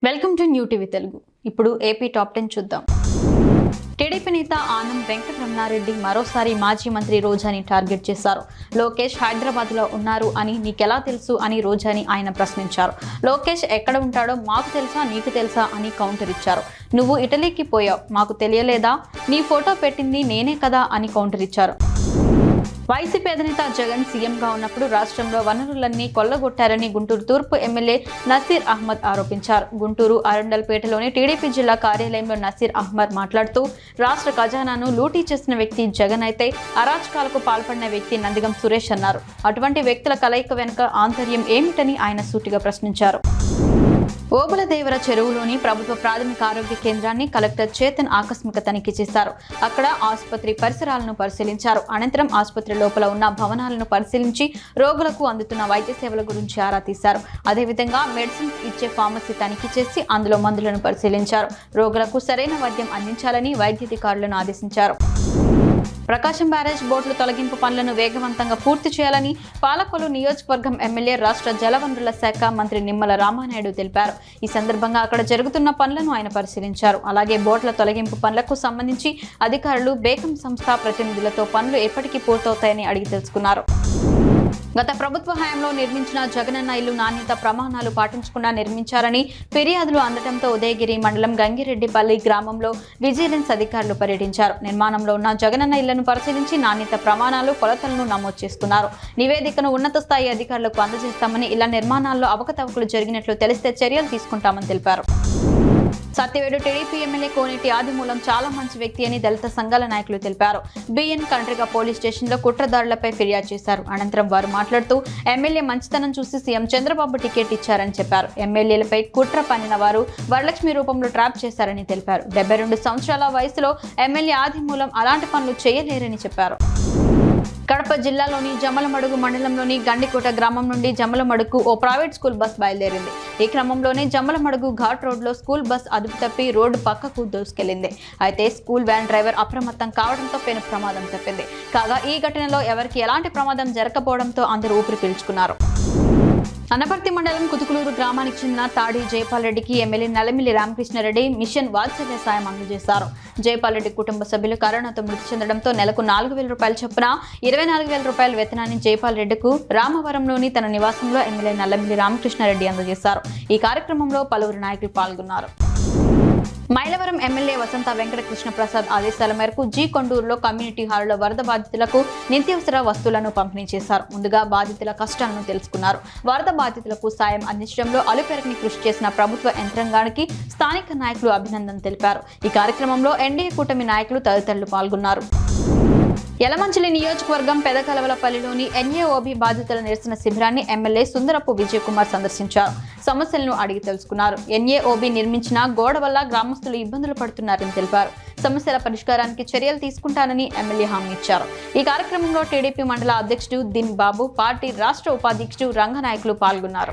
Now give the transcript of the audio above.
Welcome to new TV Telugu. ఇప్పుడు AP top 10 చూద్దాం. TDP నేత ఆనం వెంకటరమణారెడ్డి మరోసారి మాజీ మంత్రి రోజాని టార్గెట్ చేశారు. లోకేష్ హైదరాబాద్ లో ఉన్నారు అని నీకెలా తెలుసు అని రోజాని ఆయన ప్రశ్నించారు. లోకేష్ ఎక్కడ ఉంటాడో మాకు తెలుసా నీకు తెలుసా అని కౌంటర్ ఇచ్చారు. నువ్వు ఇటలీకి పోయావు, మాకు తెలియలేదా? నీ ఫోటో పెట్టింది నేనే కదా అని కౌంటర్ ఇచ్చారు. వైసీపీ అధినేత జగన్ సీఎంగా ఉన్నప్పుడు రాష్ట్రంలో వనరులన్నీ కొల్లగొట్టారని గుంటూరు తూర్పు ఎమ్మెల్యే నసీర్ అహ్మద్ ఆరోపించారు. గుంటూరు అరండల్పేటలోని టీడీపీ జిల్లా కార్యాలయంలో నసీర్ అహ్మద్ మాట్లాడుతూ రాష్ట్ర ఖజానాను లూటీ చేసిన వ్యక్తి జగన్ అయితే అరాచకాలకు పాల్పడిన వ్యక్తి నందిగం సురేష్ అన్నారు. అటువంటి వ్యక్తుల కలయిక వెనుక ఆంతర్యం ఏమిటని ఆయన సూటిగా ప్రశ్నించారు. ఓబుళదేవర చెరువులోని ప్రభుత్వ ప్రాథమిక ఆరోగ్య కేంద్రాన్ని కలెక్టర్ చేతన్ ఆకస్మిక తనిఖీ చేశారు. అక్కడ ఆసుపత్రి పరిసరాలను పరిశీలించారు. అనంతరం ఆసుపత్రి లోపల ఉన్న భవనాలను పరిశీలించి రోగులకు అందుతున్న వైద్య సేవల గురించి ఆరా తీశారు. అదేవిధంగా మెడిసిన్స్ ఇచ్చే ఫార్మసీ తనిఖీ చేసి అందులో మందులను పరిశీలించారు. రోగులకు సరైన వైద్యం అందించాలని వైద్యాధికారులను ఆదేశించారు. ప్రకాశం బ్యారేజ్ బోట్ల తొలగింపు పనులను వేగవంతంగా పూర్తి చేయాలని పాలకొల్లు నియోజకవర్గం ఎమ్మెల్యే రాష్ట్ర జలవనరుల శాఖ మంత్రి నిమ్మల రామానాయుడు తెలిపారు. ఈ సందర్భంగా అక్కడ జరుగుతున్న పనులను ఆయన పరిశీలించారు. అలాగే బోట్ల తొలగింపు పనులకు సంబంధించి అధికారులు బేకం సంస్థ ప్రతినిధులతో పనులు ఎప్పటికీ పూర్తవుతాయని అడిగి తెలుసుకున్నారు. గత ప్రభుత్వ హయాంలో నిర్మించిన జగనన్న ఇల్లు నాణ్యత ప్రమాణాలు పాటించకుండా నిర్మించారని ఫిర్యాదులు అందడంతో ఉదయగిరి మండలం గంగిరెడ్డిపల్లి గ్రామంలో విజిలెన్స్ అధికారులు పర్యటించారు. నిర్మాణంలో ఉన్న జగనన్న ఇళ్లను పరిశీలించి నాణ్యత ప్రమాణాలు కొలతలను నమోదు చేసుకున్నారు. నివేదికను ఉన్నత స్థాయి అధికారులకు అందజేస్తామని, ఇళ్ల నిర్మాణాల్లో అవకతవకలు జరిగినట్లు తెలిస్తే చర్యలు తీసుకుంటామని తెలిపారు. సత్యవేడు టీడీపీ ఎమ్మెల్యే కోనేటి ఆదిమూలం చాలా మంచి వ్యక్తి అని దళిత సంఘాల నాయకులు తెలిపారు. బిఎన్ కండ్రిగ పోలీస్ స్టేషన్లో కుట్రదారులపై ఫిర్యాదు చేశారు. అనంతరం వారు మాట్లాడుతూ ఎమ్మెల్యే మంచితనం చూసి సీఎం చంద్రబాబు టికెట్ ఇచ్చారని చెప్పారు. ఎమ్మెల్యేలపై కుట్ర పన్నిన వారు వరలక్ష్మి రూపంలో ట్రాప్ చేశారని తెలిపారు. 72 సంవత్సరాల వయసులో ఎమ్మెల్యే ఆదిమూలం అలాంటి పనులు చేయలేరని చెప్పారు. కడప జిల్లాలోని జమలమడుగు మండలంలోని గండికోట గ్రామం నుండి జమలమడుగు ఓ ప్రైవేట్ స్కూల్ బస్ బయలుదేరింది. ఈ క్రమంలోనే జమలమడుగు ఘాట్ రోడ్లో స్కూల్ బస్ అదుపు తప్పి రోడ్డు పక్కకు దూసుకెళ్లింది. అయితే స్కూల్ వ్యాన్ డ్రైవర్ అప్రమత్తం కావడంతో పెను ప్రమాదం తప్పింది. కాగా ఈ ఘటనలో ఎవరికి ఎలాంటి ప్రమాదం జరగకపోవడంతో అందరూ ఊపిరి పీల్చుకున్నారు. అనపర్తి మండలం కుతుకులూరు గ్రామానికి చెందిన తాడి జైపాల్ రెడ్డికి ఎమ్మెల్యే నల్లమిల్లి రామకృష్ణారెడ్డి మిషన్ వాత్సల్య సాయం అందజేశారు. జైపాల్ రెడ్డి కుటుంబ సభ్యులు కరోనాతో మృతి చెందడంతో నెలకు 4,000 రూపాయల చొప్పున 24,000 రూపాయల వేతనాన్ని జైపాల్ రెడ్డికు రామవరంలోని తన నివాసంలో ఎమ్మెల్యే నల్లమిల్లి రామకృష్ణారెడ్డి అందజేశారు. ఈ కార్యక్రమంలో పలువురు నాయకులు పాల్గొన్నారు. మైలవరం ఎమ్మెల్యే వసంత వెంకట కృష్ణ ప్రసాద్ ఆదేశాల మేరకు జీ కొండూరులో కమ్యూనిటీ హాల్లో వరద బాధితులకు నిత్యావసర వస్తువులను పంపిణీ చేశారు. ముందుగా బాధితుల కష్టాలను తెలుసుకున్నారు. వరద బాధితులకు సాయం అందించడంలో అలుపెరగని కృషి చేసిన ప్రభుత్వ యంత్రాంగానికి స్థానిక నాయకులు అభినందన తెలిపారు. ఈ కార్యక్రమంలో ఎన్డీఏ కూటమి నాయకులు తదితరులు పాల్గొన్నారు. యలమంచిలి నియోజకవర్గం పెదకలవలపల్లిలోని ఎన్ఏఓబి బాధితుల నిరసన శిబిరాన్ని ఎమ్మెల్యే సుందరపు విజయ్ కుమార్ సందర్శించారు. సమస్యలను అడిగి తెలుసుకున్నారు. ఎన్ఏఓబి నిర్మించిన గోడ వల్ల గ్రామస్తులు ఇబ్బందులు పడుతున్నారని తెలిపారు. సమస్యల పరిష్కారానికి చర్యలు తీసుకుంటానని ఎమ్మెల్యే హామీ ఇచ్చారు. ఈ కార్యక్రమంలో టీడీపీ మండల అధ్యక్షుడు దిన్ బాబు, పార్టీ రాష్ట్ర ఉపాధ్యక్షుడు రంగనాయకులు పాల్గొన్నారు.